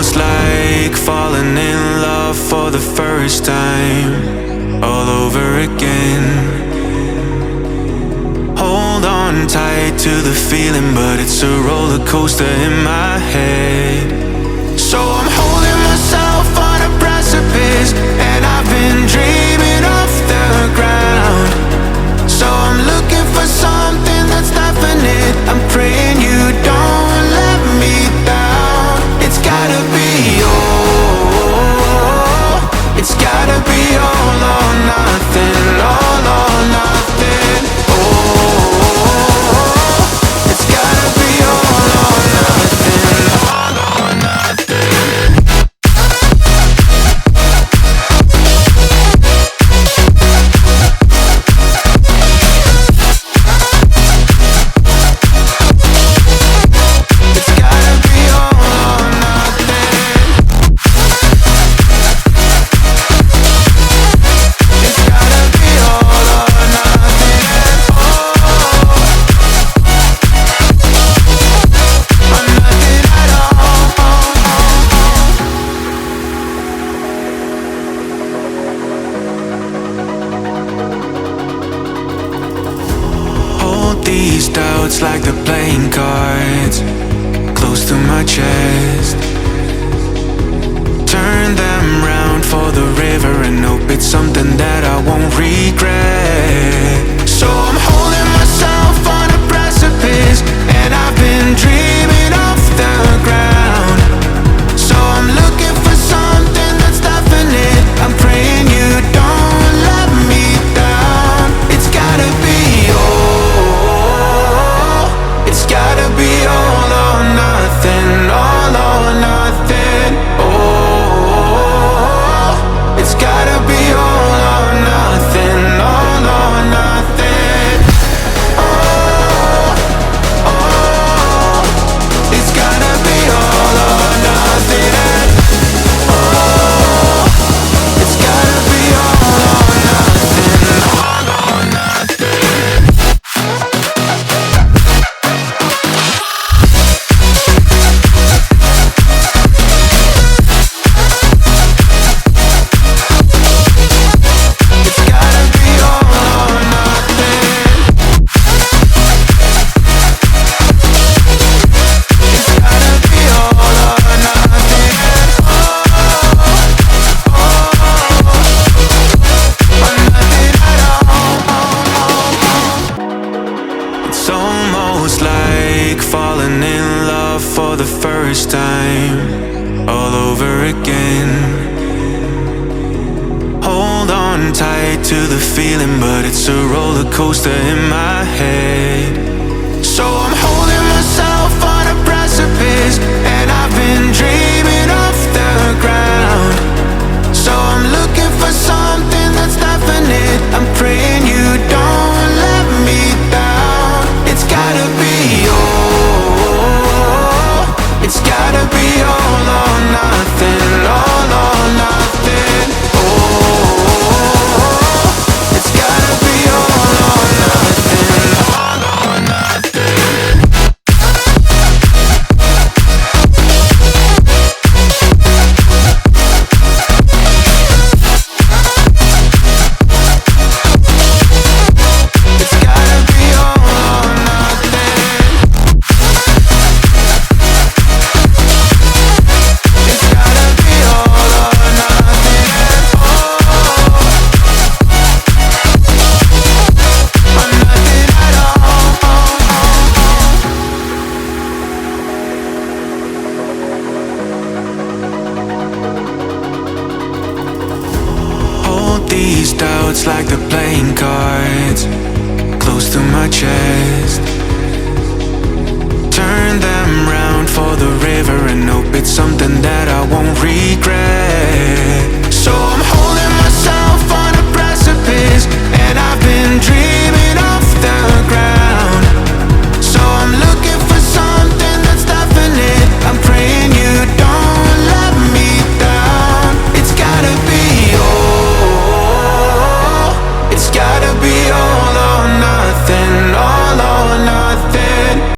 almost like falling in love for the first time, all over again. Hold on tight to the feeling, but it's a roller coaster in my head. So I'm holding myself on a precipice, and I've been dreaming off the ground. So I'm looking for something that's definite. I'm praying you don't let me down. It's gotta be all, it's gotta be all or nothing, all or nothing. Oh, it's gotta be all or nothing, all or nothing. These doubts like the playing cards close to my chest. Turn them round for the river and hope it's something that I won't regret. So I'm holding myself on a precipice, and I've been dreaming off the ground. So I'm looking for something that's definite. I'm praying you don't let me down. It's gotta be it's gotta be all or nothing, all or nothing. Oh, it's gotta be all or nothing, all or nothing. Oh, oh, it's gotta be all or nothing. Oh, it's gotta be all or nothing, all or nothing. It's almost like falling in love for the first time, all over again. Hold on tight to the feeling, but it's a roller coaster in my head. So I'm holding myself on a precipice, and I've been dreaming off the ground. So I'm looking for something that's definite. I'm praying you don't let me down. It's gotta be all, it's gotta be all or nothing, all or nothing. Oh, it's gotta be all or nothing, all or nothing. These doubts like the playing cards close to my chest.